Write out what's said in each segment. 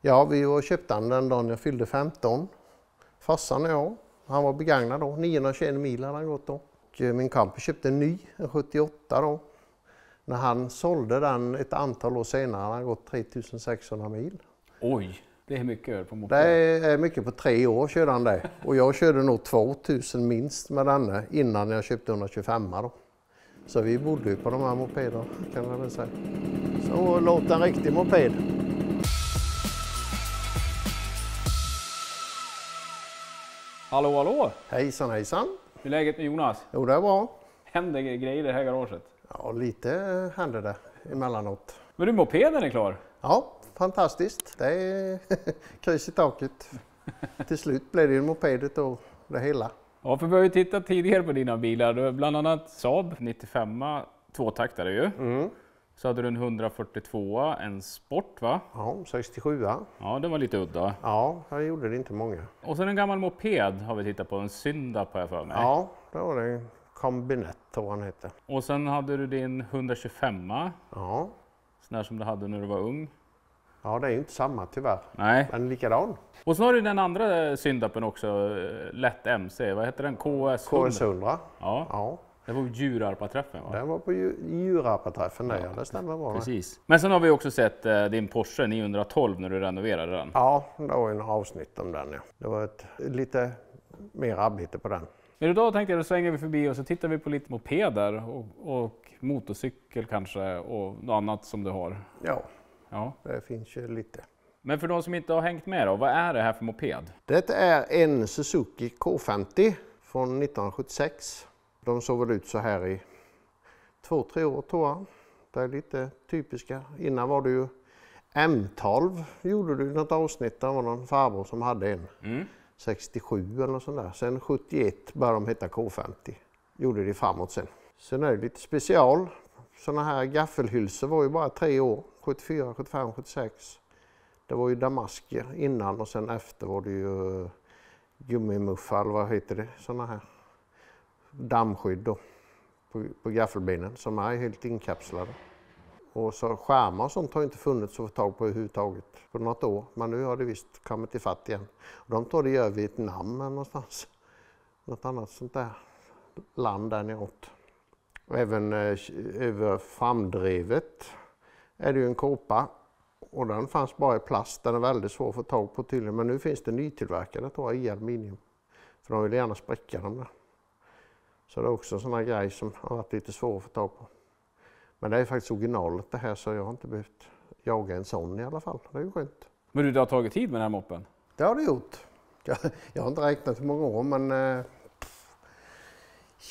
Ja, vi var köpte den dagen jag fyllde 15. Farsan och jag. Han var begagnad då. 921 mil hade han gått då. Och min kamper köpte en ny, en 78 då. När han sålde den ett antal år senare hade han gått 3600 mil. Oj, det är mycket på moped. Det är mycket på 3 år körde han det. Och jag körde nog 2000 minst med denne innan jag köpte 125 då. Så vi bodde ju på de här mopederna kan man väl säga. Så låt en riktig moped. Hallå, hallå! Hejsan, hejsan. Hur är läget med Jonas? Jo, det är bra. Händer grejer i det här garaget? Ja, lite händer det emellanåt. Men du, mopeden är klar? Ja, fantastiskt. Det är krys i taket. Till slut blev det ju mopedet och det hela. Ja, för vi har ju tittat tidigare på dina bilar. Du har bland annat Saab 95, tvåtaktare ju. Så hade du en 142, en Sport va? Ja, 67. Ja, den var lite udda. Ja, jag gjorde det inte många. Och sen en gammal moped har vi tittat på, en Synda på jag för mig. Ja, det var det en Kombinett tror han hette. Och sen hade du din 125, Ja. sån där som du hade när du var ung. Ja, det är ju inte samma tyvärr. Nej. Men likadan. Och så har du den andra Syndapen också, lätt MC. Vad heter den? KS100. Ja. Ja, Det var Djurarpa-träffen va? den var på Djurarpa-träffen där, ja, det stämmer bra. Precis. Men sen har vi också sett din Porsche 912 när du renoverade den. Ja, det var en avsnitt om den. Ja. Det var ett lite mer arbete på den. Men idag tänkte jag att svänger vi förbi och så tittar vi på lite mopeder och motorcykel kanske och något annat som du har. Ja, Ja. det finns ju lite. Men för de som inte har hängt med då, vad är det här för moped? Det är en Suzuki K50 från 1976. De såg väl ut så här i 2-3 år tror jag. Det är lite typiska. Innan var det ju M12 gjorde du något avsnitt. Det var någon farbror som hade en. 67 eller något sånt där. Sen 71 började de heta K50. Gjorde det framåt sen. Sen är det lite special. Såna här gaffelhylsor var ju bara 3 år. 74, 75, 76. Det var ju damasker innan och sen efter var det ju gummimuffar, vad heter det? Såna här dammskydd då, på gaffelbenen som är helt inkapslade. Och så skärmar och sånt har inte funnits att få tag på överhuvudtaget på något år. Men nu har det visst kommit till fatt igen. Och de tror det gör Vietnam eller någonstans. Något annat sånt där land där neråt. Och även över framdrevet är det ju en kåpa. Och den fanns bara i plast. Den är väldigt svår att få tag på tydligen. Men nu finns det nytillverkade tror jag, i aluminium. För de vill gärna spräcka dem där. Så det är också en sån här grej som har varit lite svår att få tag på. Men det är faktiskt originalet det här så jag har inte behövt jaga en sån i alla fall. Det är ju skönt. Men du har tagit tid med den här moppen? Det har det gjort. Jag har inte räknat hur många år men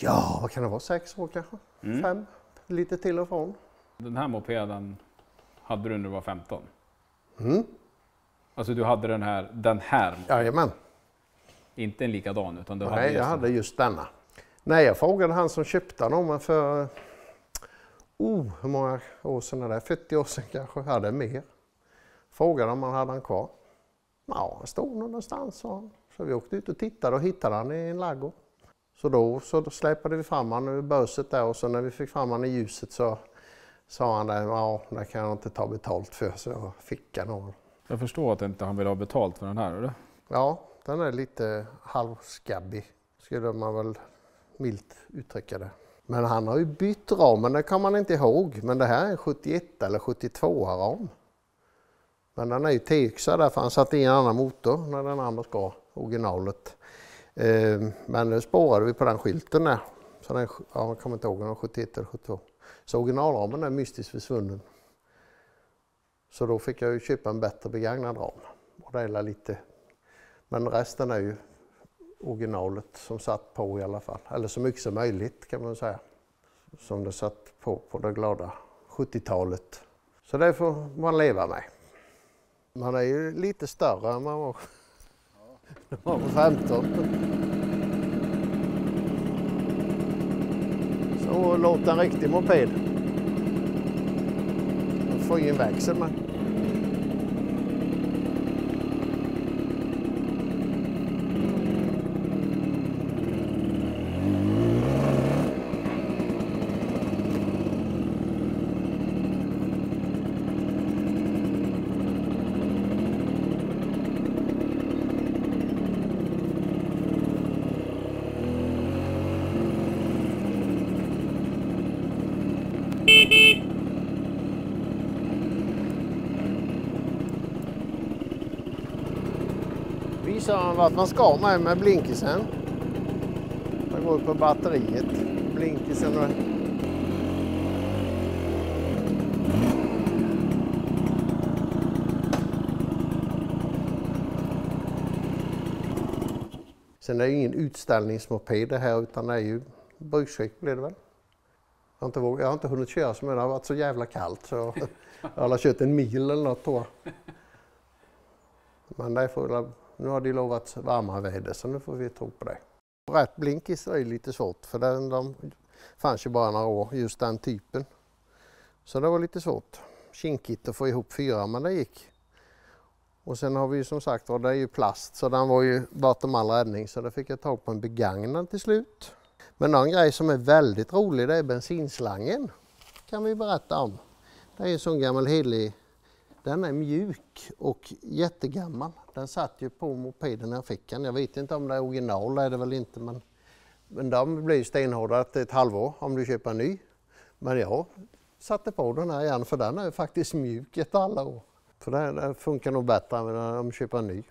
ja, vad kan det vara? 6 år kanske? 5, lite till och från. Den här mopeden hade du när du var 15? Mm. Alltså du hade den här Jajamän. inte en likadan utan du hade Nej, just jag den. hade just denna. Nej, jag frågade han som köpte den för hur många år sedan är det? 40 år sedan kanske, jag hade mer. Frågade om han hade den kvar. Ja, han stod någonstans sa han. Så vi åkte ut och tittade och hittade han i en ladugård. Så då släpade vi fram han ur böset där och så när vi fick fram han i ljuset så sa han där, ja, det kan jag inte ta betalt för så jag fick han. Jag förstår att inte han vill ha betalt för den här, eller? Ja, den är lite halvskabbig, skulle man väl milt uttrycka det. Men han har ju bytt ramen, det kan man inte ihåg. Men det här är en 71 eller 72-ram. Men den är ju TX-a därför han satt in en annan motor när den andra ska, originalet. Men nu spårade vi på den skylten där. Så den, ja, jag kommer inte ihåg om den var 71 eller 72. Så originalramen är mystiskt försvunnen. Så då fick jag ju köpa en bättre begagnad ram. Och det är lite. Men resten är ju originalet som satt på i alla fall. Eller så mycket som möjligt kan man säga. Som det satt på det glada 70-talet. Så det får man leva med. Man är ju lite större än man var när man var 15. Så låt en riktig moped. Man får ingen växel med. Visar vart man ska med blinkisen. Man går på batteriet. Blinkisen och... Sen är det ju ingen utställningsmoped det här, utan det är ju bruksskick blir det väl. Jag har inte hunnit köra så mycket, det har varit så jävla kallt så jag har kört en mil eller något då. Men nu har de lovat varmare väder så nu får vi tro på det. Rätt blinkis är lite svårt för de fanns ju bara några år, just den typen. Så det var lite svårt. Kinkigt att få ihop 4 men det gick. Och sen har vi ju som sagt, det är ju plast så den var ju bakom all räddning så det fick jag tag på en begagnad till slut. Men en grej som är väldigt rolig det är bensinslangen. Kan vi berätta om. Det är en sån gammal helig. Den är mjuk och jättegammal. Den satt ju på mopeden när jag fick den. Jag vet inte om det är original, är det väl inte. Men de blir ju stenhårda efter ett halvår om du köper en ny. Men jag satte på den här igen för den är ju faktiskt mjuk ett alla år. För det funkar nog bättre om du köper en ny.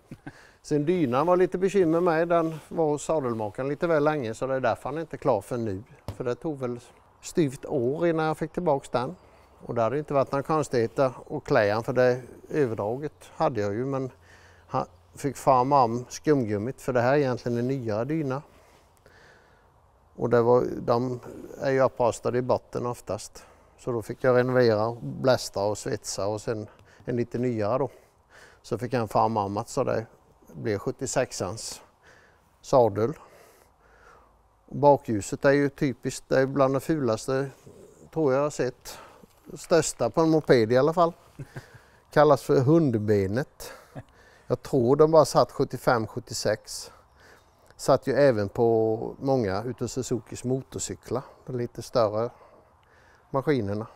Sen dynan var lite bekymmer med. Den var hos sadelmakaren lite väl länge så det är därför han inte är klar för nu. För det tog väl styvt år innan jag fick tillbaka den. Och det hade inte varit några konstigheter att klä han för det överdraget hade jag ju. Men han fick farma om skumgummit för det här är egentligen en nyare dyna. Och de är ju upprostade i botten oftast. Så då fick jag renovera, blästra och svetsa och sen en lite nyare då. Så fick jag en farma så det blev 76ans sadel. Bakljuset är ju typiskt, det är bland det fulaste tror jag har sett. Största på en moped i alla fall. Kallas för hundbenet. Jag tror de bara satt 75-76. Satt ju även på många utav Suzukis motorcyklar. De lite större maskinerna.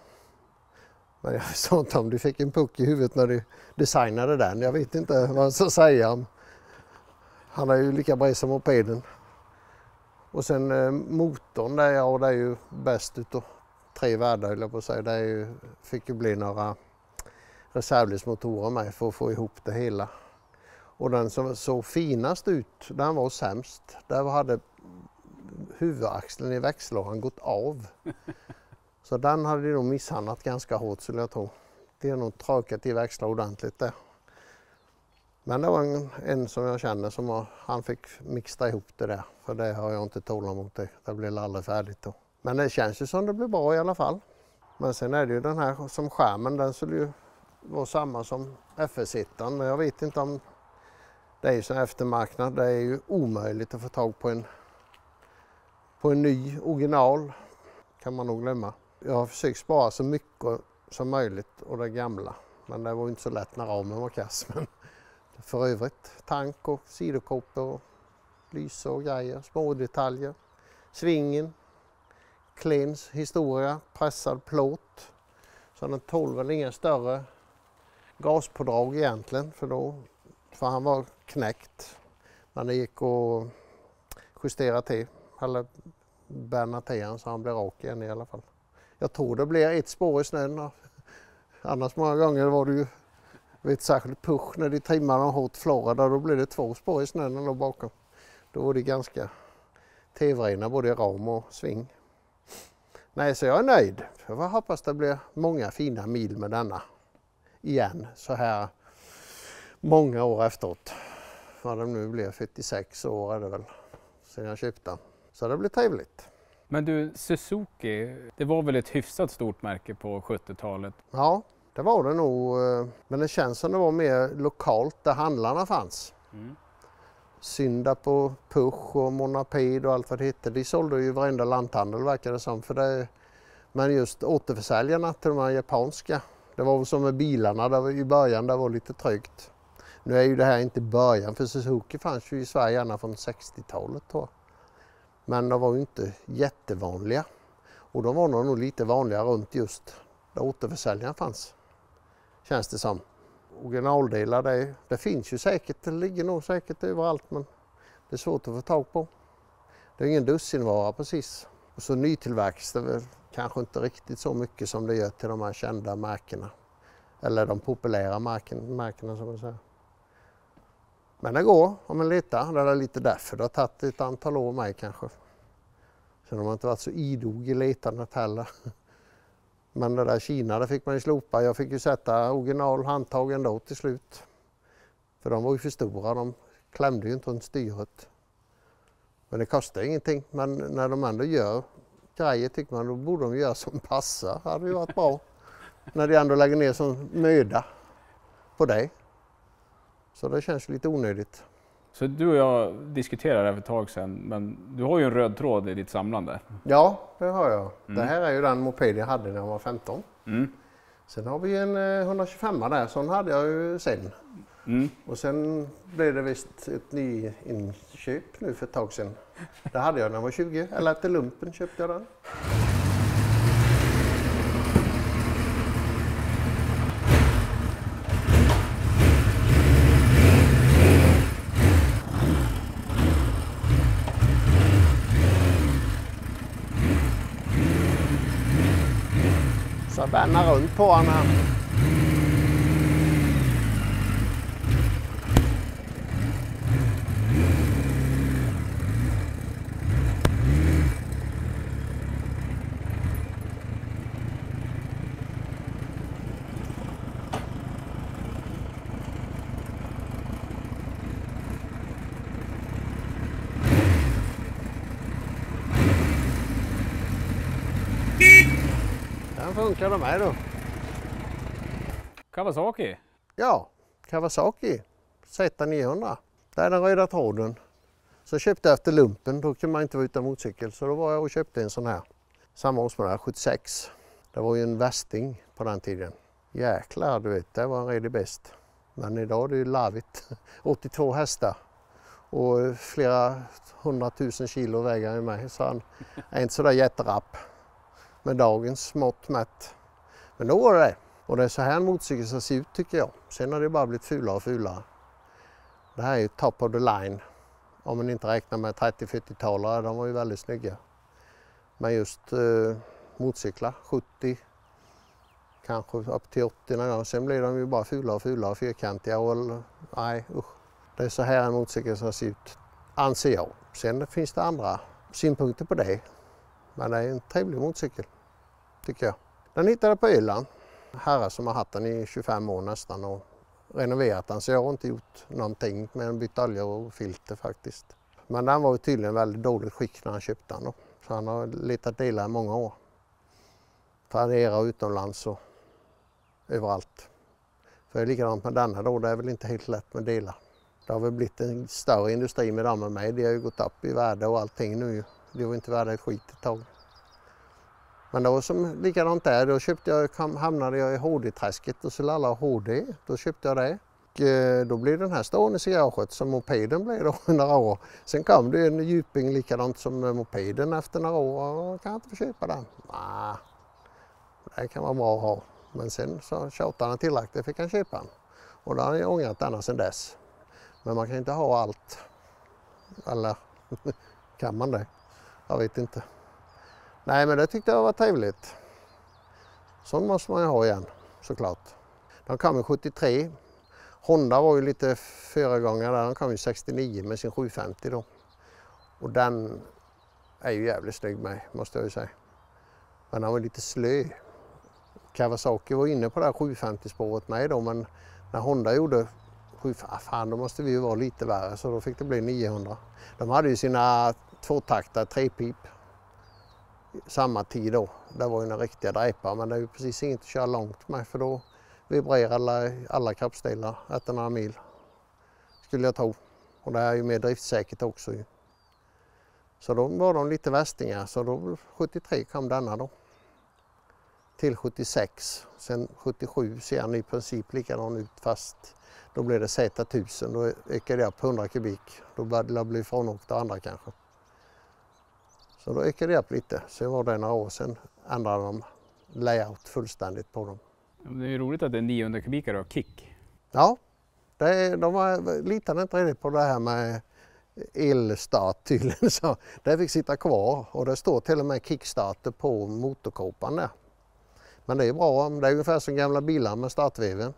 Men jag sa inte om du fick en puck i huvudet när du designade den. Jag vet inte vad jag ska säga. Han är ju lika bred som mopeden. Och sen motorn där, det är ju bäst utav 3 världar höll jag på att säga. Det fick ju bli några reservdelsmotorer med för att få ihop det hela. Och den som såg finast ut, den var sämst. Där hade huvudaxeln i växellådan gått av. Så den hade nog misshandlat ganska hårt skulle jag tro. Det är nog trökat i växlar ordentligt där. Men det var en som jag känner han fick mixa ihop det där. För det har jag inte tålamod till. Det blir aldrig färdigt då. Men det känns ju som det blir bra i alla fall. Men sen är det ju den här som skärmen, den skulle ju vara samma som FS1. Men jag vet inte om det är ju som eftermarknad. Det är ju omöjligt att få tag på en ny original. Kan man nog glömma. Jag har försökt spara så mycket som möjligt och det gamla. Men det var inte så lätt när ramen var kass. Men för övrigt tank och sidokoppor och lyse och grejer, små detaljer. Svingen, Kleins historia, pressad plåt. Så den tål väl inga större gaspådrag egentligen för han var knäckt. Men det gick att justera till eller bärna till han så han blev rak igen i alla fall. Jag tror det blir ett spår i snön. Annars många gånger var det ju vid ett särskilt push när de trimmar en hårt Florida, då blir det 2 spår i snön eller bakom. Då var det ganska tevrena både i ram och sving. Nej, så jag är nöjd. Jag hoppas det blir många fina mil med denna igen så här många år efteråt. Vad det nu blir, 46 år är det väl sedan jag köpte den. Så det blir trevligt. Men du, Suzuki, det var väl ett hyfsat stort märke på 70-talet? Ja, det var det nog. Men det känns som det var mer lokalt där handlarna fanns. Synda på Push och Monaped och allt vad det hette. De sålde ju varenda lanthandel verkar det som. Men just återförsäljarna till de här japanska. Det var som med bilarna där i början det var lite trögt. Nu är ju det här inte början för Suzuki fanns ju i Sverige gärna från 60-talet tror jag. Men de var ju inte jättevanliga. Och de var nog lite vanliga runt just där återförsäljaren fanns. Känns det som. Originaldelar det finns ju säkert, det ligger nog säkert överallt men det är svårt att få tag på. Det är ingen dussinvara precis. Och så nytillverkas det väl kanske inte riktigt så mycket som det gör till de här kända märkena. Eller de populära märkena som man säger. Men det går om man letar. Det är lite därför det har tagit ett antal år med kanske. Sen har man inte varit så idog i letandet heller. Men det där Kina, det fick man ju slopa. Jag fick ju sätta original handtag ändå till slut. För de var ju för stora, de klämde ju inte runt styret. Men det kostar ingenting. Men när de ändå gör grejer tycker man, då borde de göra som passar. Det hade ju varit bra. När de ändå lägger ner sån möda på dig. Så det känns lite onödigt. Så du och jag diskuterade det för ett tag sedan, men du har ju en röd tråd i ditt samlande. Ja, det har jag. Det här är ju den moped jag hade när jag var 15. Sen har vi en 125 där, sån hade jag ju sen. Och sen blev det visst ett nyinköp nu för ett tag sedan. Det hade jag när jag var 20, eller efter lumpen köpte jag den. Så vända runt på honom här. Den funkar de här då. Kawasaki? Ja, Kawasaki Z900. Det är den röda tråden. Så köpte jag efter lumpen, då kunde man inte vara utan motorcykel. Så då var jag och köpte en sån här. Samma årsmodell, 76. Det var ju en västing på den tiden. Jäklar, du vet, det var en redig bäst. Men idag är det ju lavigt. 82 hästar. Och flera 100 000 kilo väger han med. Så han är inte så där jätterapp. Med dagens mått mätt. Men då var det. Och det är så här en motorcykel ska se ut tycker jag. Sen har det bara blivit fulare och fulare. Det här är ju top of the line. Om man inte räknar med 30-40-talare, de var ju väldigt snygga. Men just motorcyklar, 70, kanske upp till 80 någon gång. Sen blir de ju bara fulare och fulare och fyrkantiga. Och, nej, usch. Det är så här en motorcykel ska se ut, anser jag. Sen finns det andra synpunkter på det. Men det är en trevlig motorcykel, tycker jag. Den hittade jag på Öland. Herrar som har haft den i 25 år nästan och renoverat den. Så jag har inte gjort någonting med en bytt olja och filter faktiskt. Men den var ju tydligen väldigt dåligt skick när han köpte den då. Så han har letat delar i många år. Tradera utomlands och överallt. För det är likadant med denna då, det är väl inte helt lätt med delar. Det har väl blivit en större industri med dem med mig. De har ju gått upp i värde och allting nu. Det var inte värda ett skit ett tag. Men det var som likadant där. Då hamnade jag i HD-träsket och så alla HD. Då köpte jag det. Och då blev den här stående i garaget som mopeden blev då några år. Sen kom det en djuping likadant som mopeden efter några år. Och kan jag inte få köpa den? Nej, det kan vara bra att ha. Men sen så tjatade han tillräckligt, det fick han köpa den. Och då har jag ångrat denna sedan dess. Men man kan inte ha allt. Eller kan man det? Jag vet inte. Nej, men det tyckte jag var trevligt. Sån måste man ju ha igen, såklart. De kom i 73. Honda var ju lite föregångare där. De kom ju 69 med sin 750 då. Och den är ju jävligt snygg med, måste jag ju säga. Men den var lite slö. Kawasaki var inne på det här 750-spåret med då, men när Honda gjorde 750, fan då måste vi ju vara lite värre, så då fick det bli 900. De hade ju sina tvåtaktar, trepip. Samma tid då. Det var ju en riktiga drejpar, men det är ju precis inget att köra långt med, för då vibrerar alla kroppsdelar efter några mil. Skulle jag tro. Och det är ju mer driftsäkert också. Så då var de lite västingar, så då 73 kom denna då. Till 76. Sen 77 ser han i princip likadan ut, fast då blev det Z1000. Då ökade jag på 100 kubik. Då började det bli frånåkt av andra kanske. Så då ökade jag upp lite. Sen var det några år sedan ändrade de layout fullständigt på dem. Det är ju roligt att det är 900 kubikare och kick. Ja, de litade inte riktigt på det här med elstart tydligen. Så det fick sitta kvar och det står till och med kickstarter på motorkåpan där. Men det är bra, det är ungefär som gamla bilar med startveven.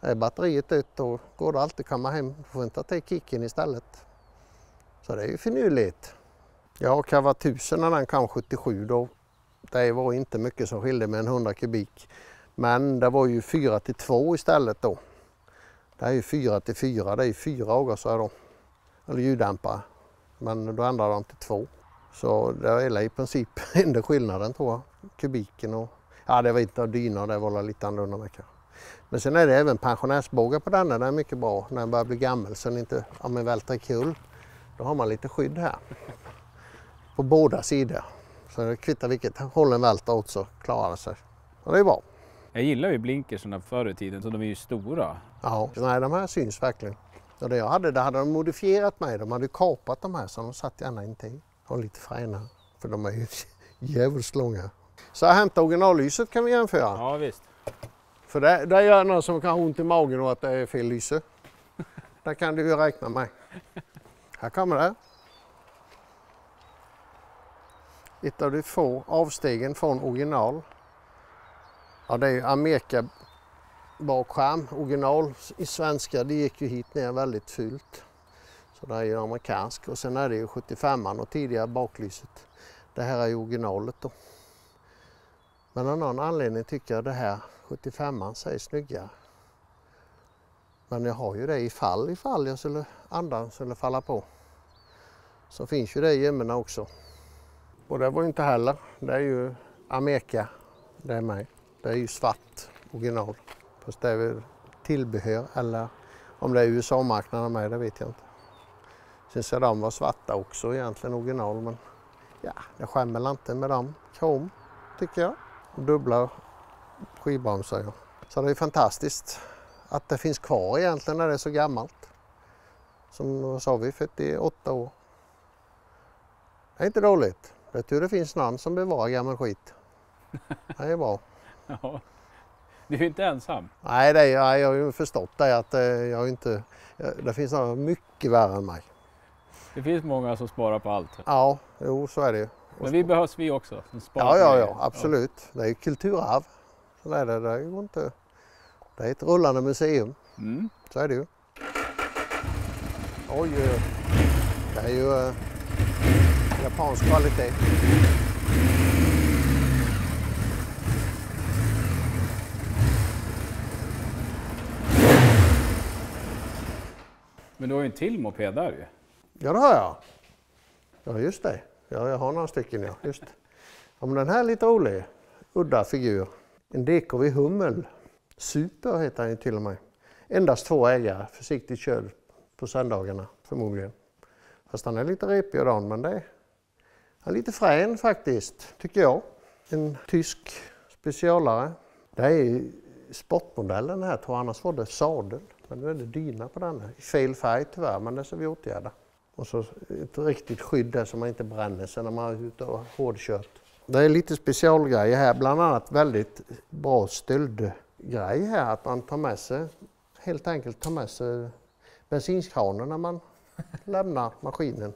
Är batteriet dött då går det alltid att komma hem och få inte ta kicken istället. Så det är ju finurligt. Ja, Kawa 1000 när den kom 77 då. Det var inte mycket som skilde med en 100 kubik. Men det var ju 4-2 istället då. Det är ju 4-4, det är ju 4 avgasrör då. Eller ljuddämpare. Men då ändrar de till 2. Så det är i princip enda skillnaden tror jag. Kubiken och... Ja, det var inte dyna, det var lite annorlunda med kanske. Men sen är det även pensionärsbågar på denna, det är mycket bra när den börjar bli gammal så den inte, om man välter kul. Då har man lite skydd här. På båda sidor. Så det kvittar vilket håll den välter åt så klarar det sig. Och det är bra. Jag gillar ju blinkersarna förr i tiden så de är ju stora. Ja, nej, de här syns verkligen. Och det jag hade, det hade de modifierat mig. De hade kapat de här så de satt gärna intill. Och lite fräna, för de är ju jävligt långa. Så hämta originallyset kan vi jämföra. Ja, visst. För det gör någon som kan ha ont i magen och att det är fel lyse. Där kan du ju räkna med. Här kommer det. Ett av de få avstegen från original. Ja, det är ju Amerika bakskärm. Original i svenska, det gick ju hit ner väldigt fult. Så det är ju amerikansk. Och sen är det ju 75an och tidigare baklyset. Det här är ju originalet då. Men av någon anledning tycker jag det här 75an ser snyggare. Men jag har ju det ifall jag skulle andan skulle falla på. Så finns ju det i gömmorna också. Och det var ju inte heller. Det är ju Amerika. Det är mig. Det är ju svart original. Fast det är väl tillbehör eller om det är USA-marknaden med det vet jag inte. Sen ska de vara svarta också egentligen original men ja, det skämmer inte med dem. Krom tycker jag. Dubbla skivbromsar. Ja. Så det är fantastiskt att det finns kvar egentligen när det är så gammalt. Som sa vi, 48 år. Det är inte dåligt. Det är tur det finns någon som bevarar gammal skit. Det är bra. Ja. Du är ju inte ensam. Nej, jag har ju förstått det att det finns något mycket värre än mig. Det finns många som sparar på allt. Ja, jo, så är det ju. Men vi behövs vi också. Som sparar Ja, absolut. Ja. Det är ju kulturarv. Så är det är ju inte. Det är ett rullande museum. Mm. Så är det ju. Oj, det är ju japansk kvalitet. Men du har ju en till moped där ju. Ja, det har jag. Ja, just det. Ja, jag har några stycken, ja. Just. Ja, men den här är lite rolig. Udda figur. En DKV Hummel. Super heter han ju till och med. Endast 2 ägare. Försiktigt körd på söndagarna förmodligen. Fast han är lite repig idag, men det är lite frän faktiskt, tycker jag. En tysk specialare. Det är sportmodellen här, tror jag, annars var det sadel. Men nu är det dyna på den här. I fel färg tyvärr, men det ska vi åtgärda. Och så ett riktigt skydd där så man inte bränner sig när man är ute och hårdkört. Det är lite specialgrejer här, bland annat väldigt bra stöldgrej här. Att man tar med sig, helt enkelt tar med sig bensinkranen när man lämnar maskinen.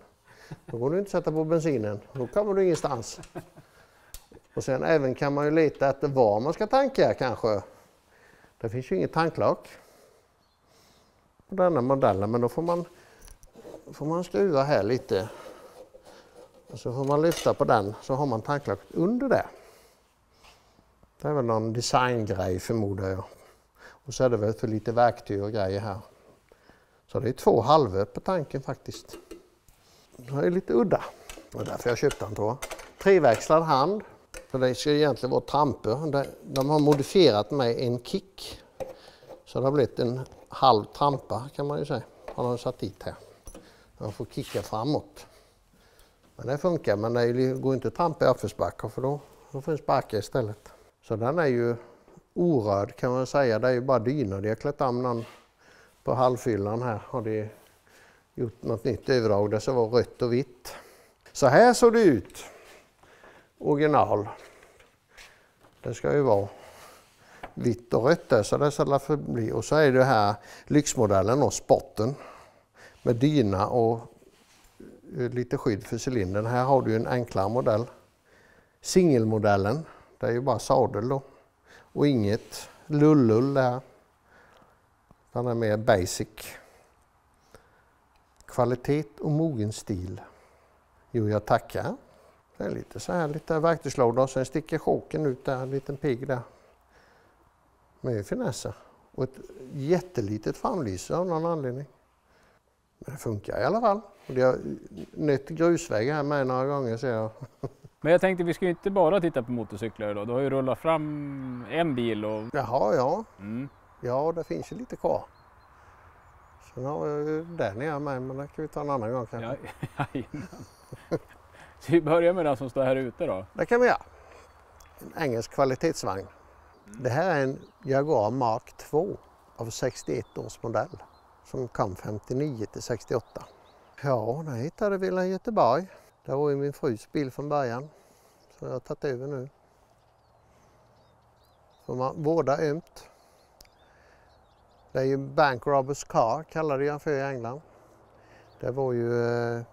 Då går du inte sätta på bensinen, då kommer du ingenstans. Och sen även kan man ju leta efter var man ska tanka kanske. Det finns ju inget tanklock på denna modellen, men då får man skruva här lite. Och så får man lyfta på den så har man tanklock under det. Det är väl någon designgrej förmodar jag. Och så är det väl för lite verktyg och grejer här. Så det är 2 halvor på tanken faktiskt. Det är lite udda. Och därför jag köpte den tror jag. 3-växlad hand. För det ska egentligen vara tramper. De har modifierat med en kick. Så det har blivit en halv trampa kan man ju säga. Har de satt dit här. Man får kicka framåt. Men det funkar, men det går inte att trampa i uppförsbackar för då får en sparka istället. Så den är ju orörd kan man säga. Det är ju bara dyna. De har klätt om någon på halvfyllan här. Har de gjort något nytt överdrag. Det ska vara rött och vitt. Så här såg det ut. Original. Det ska ju vara vitt och rött där, så det ska det förbli. Och så är det här lyxmodellen och sporten med dyna och lite skydd för cylindern. Här har du en enklare modell. Singelmodellen, det är ju bara sadel då. Och inget lullull där. Den är mer basic. Kvalitet och mogen stil. Jo, jag tackar. Det är lite så här, lite verktygslåda och sen sticker choken ut där, en liten pigg där. Med finesser. Och ett jättelitet framlyse av någon anledning. Men det funkar i alla fall. Och det har nött grusväg här med några gånger ser jag. Men jag tänkte vi ska ju inte bara titta på motorcyklar idag. Du har ju rullat fram en bil och... Jaha, ja. Mm. Ja, det finns ju lite kvar. Sen har jag ju där nere med, men det kan vi ta en annan gång kanske. Ja, så vi börjar med den som står här ute då. Det kan vi göra. En engelsk kvalitetsvagn. Det här är en Jaguar Mark 2 av 61 års modell som kom 59 till 68. Ja, den hittade vi i Göteborg. Det var ju min frus bil från början. Så jag har tagit över nu. Så man vårdar ömt. Det är ju Bank Robbers Car kallade jag för i England. Det var ju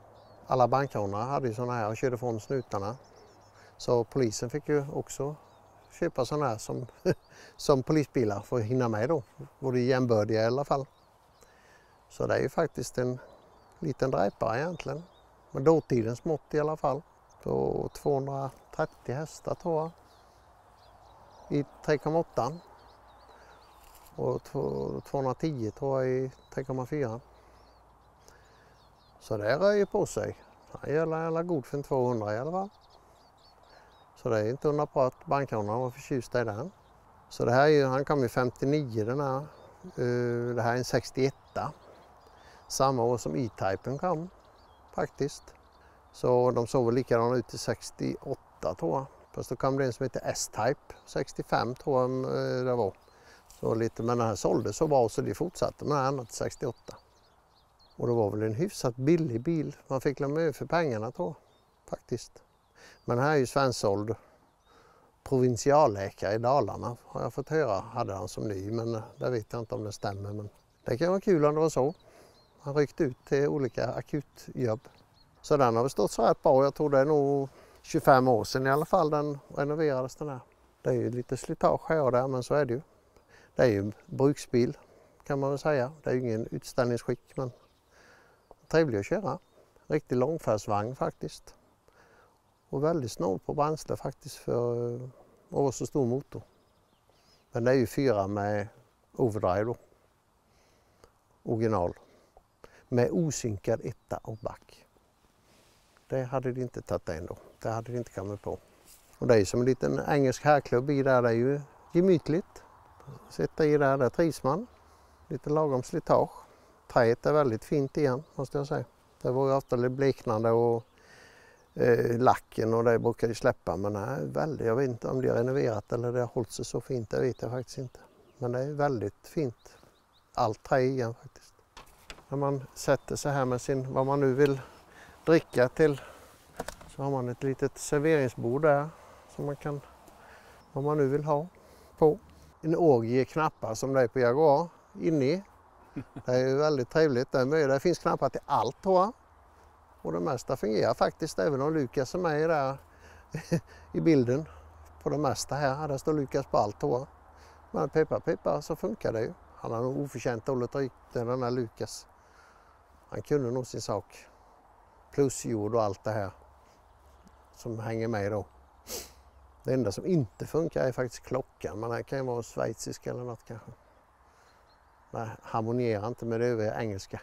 alla bankrånare hade ju sådana här och körde från snutarna. Så polisen fick ju också köpa sådana här som polisbilar för att hinna med då. Både jämbördiga i alla fall. Så det är ju faktiskt en liten dräpare egentligen. Men dåtidens mått i alla fall. På 230 hästar tror jag. I 3,8. Och 210 tror jag i 3,4. Så det rör på sig. Han gäller god för en 200 i alla fall. Så det är inte undra på att bankrånarna var förtjusta i den. Så det här är ju, han kom ju 59 den här. Det här är en 61. Samma år som E-Typen kom faktiskt. Så de såg väl likadana ut till 68 tror jag. Fast då kom det en som heter S-Type. 65 tror jag det var. Så lite, men den här sålde så bra så de fortsatte med den här till 68. Och det var väl en hyfsat billig bil. Man fick lämna över för pengarna tror jag faktiskt. Men här är ju svensåld provinsialläkare i Dalarna har jag fått höra. Hade han som ny men det vet jag inte om det stämmer. Men det kan vara kul om det var så. Han ryckte ut till olika akutjobb. Så den har väl stått så rätt bra. Jag tror det är nog 25 år sedan i alla fall den renoverades den här. Det är ju lite slitage här och där men så är det ju. Det är ju en bruksbil kan man väl säga. Det är ju ingen utställningsskick men trevlig att köra. Riktig långfärdsvagn faktiskt. Och väldigt snål på bränsle faktiskt för att vara så stor motor. Men det är ju 4 med overdrive då. Original. Med osynkad etta och back. Det hade de inte tagit ändå. Det hade de inte kommit på. Och det är som en liten engelsk herrklubb i där. Det är ju gemytligt. Sitta i där trivs man. Lite lagom slitage. Träet är väldigt fint igen måste jag säga. Det var ju ofta lite bleknande och lacken och det brukar ju släppa. Men det är väldigt, jag vet inte om det är renoverat eller det har hållit sig så fint. Det vet jag faktiskt inte. Men det är väldigt fint. Allt trä igen faktiskt. När man sätter sig här med sin, vad man nu vill dricka till så har man ett litet serveringsbord där som man kan, vad man nu vill ha på. En orgie knappar som det är på Jaguar inne i. Det är ju väldigt trevligt. Det finns knappar till allt tror jag. Och det mesta fungerar faktiskt även om Lukas är med där i bilden. På det mesta här, där står Lukas på allt tror jag. Men peppa så funkar det ju. Han har nog oförtjänt dåligt rykte den här Lukas. Han kunde nog sin sak. Plus jord och allt det här som hänger med då. Det enda som inte funkar är faktiskt klockan. Men den kan ju vara schweizisk eller något kanske. Det harmonierar inte med det övriga engelska.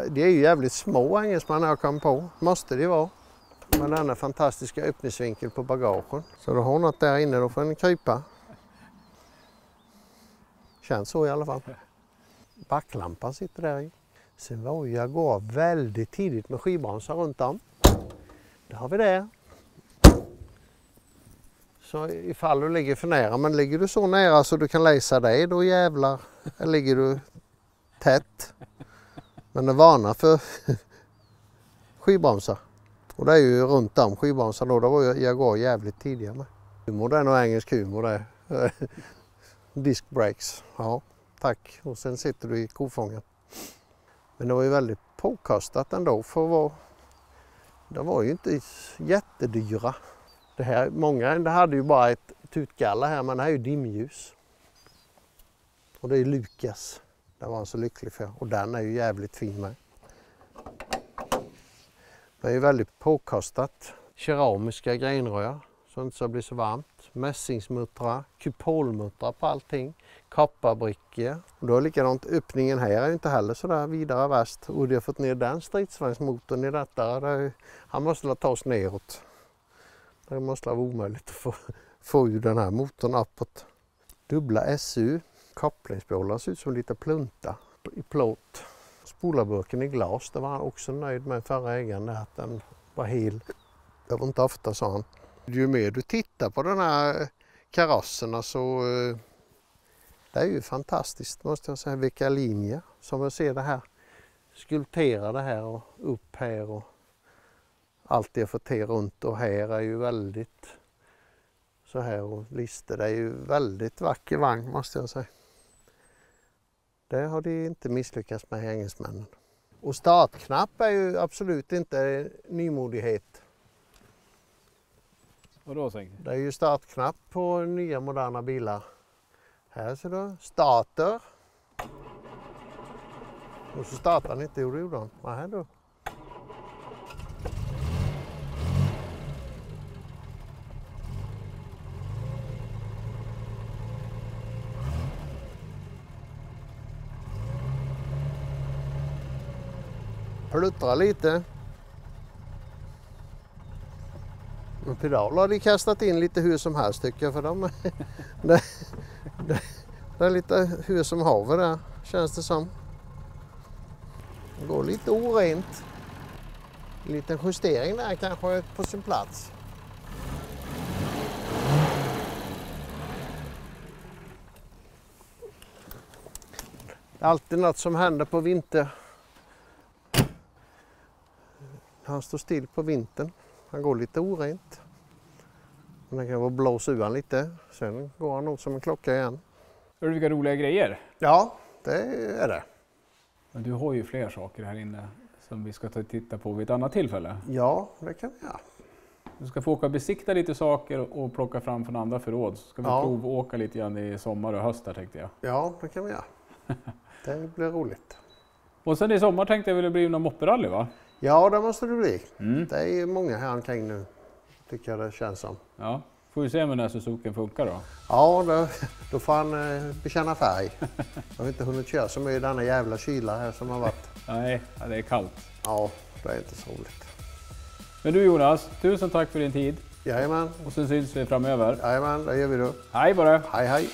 Det är ju jävligt små engelsmän jag kom på. Måste det vara. Med denna fantastiska öppningsvinkel på bagagen. Så du har något där inne, då får den krypa. Känns så i alla fall. Backlampan sitter där i. Sen var ju Jaguar väldigt tidigt med skivbromsar runt om. Det har vi där. Så ifall du ligger för nära, men ligger du så nära så du kan läsa dig, då jävlar ligger du tätt. Men det varnar för skivbromsar. Och det är ju runt om skivbromsar då, var ju Jaguar jävligt tidigare med. Humor, det är nog engelsk humor det. Disc brakes, ja tack. Och sen sitter du i kofången. Men det var ju väldigt påkostat ändå för att vara, det var ju inte jättedyra. Det här, många det hade ju bara ett tutgalla här, men det här är ju dimljus. Och det är Lukas. Det var han så lycklig för. Och den är ju jävligt fin med. Det är ju väldigt påkostat. Keramiska grenrör så det inte ska bli så varmt. Mässingsmuttrar, kupolmuttrar på allting. Kopparbrickor. Och då är likadant, öppningen här är ju inte heller så där vidare värst. Och det har fått ner den stridsvagnsmotorn i detta. Han måste ta oss neråt. Det måste vara omöjligt att få ur den här motorn uppåt. Dubbla SU. Kopplingsspålar ser ut som lite plunta i plåt. Spolarburken i glas, det var han också nöjd med förra ägaren, att den var hel. Det var inte ofta, sa han. Ju mer du tittar på den här karosserna så det är ju fantastiskt, måste jag säga, vilka linjer. Som jag ser det här skulpterade här och upp här och allt det får till runt, och här är ju väldigt så här, och lister. Det är ju väldigt vacker vagn, måste jag säga. Det har de inte misslyckats med, engelsmännen. Och startknapp är ju absolut inte nymodighet. Och då säger det är ju startknapp på nya moderna bilar. Här ser du, starter. Och så startar han inte, gjorde han. Vad här då? Pluttrar lite. Men pedal har de kastat in lite hur som helst, tycker jag, för dem. Det är lite hur som haver där, känns det som. Det går lite orent. En liten justering där kanske är på sin plats. Det är alltid något som händer på vinter. Han står still på vintern. Han går lite orent. Men det kan vara blåsa ur han lite. Sen går han nog som en klocka igen. Hör du vilka roliga grejer? Ja, det är det. Men du har ju fler saker här inne som vi ska ta och titta på vid ett annat tillfälle. Ja, det kan vi göra. Du ska få åka och besikta lite saker och plocka fram från andra förråd. Så ska vi provåka lite grann i sommar och höst här, tänkte jag. Ja, det kan vi göra. Det blir roligt. Och sen i sommar tänkte jag väl det blir någon mopperally, va? Ja, det måste det bli. Det är ju många här omkring nu, tycker jag det känns som. Ja, får vi se om den här Suzuki funkar då. Ja, då får han bekänna färg. Jag har inte hunnit köra så mycket i denna jävla kyla här som har varit. Nej, det är kallt. Ja, det är inte så roligt. Men du Jonas, tusen tack för din tid. Jajamän. Och sen syns vi framöver. Jajamän, det gör vi då. Hej bara. Hej, hej.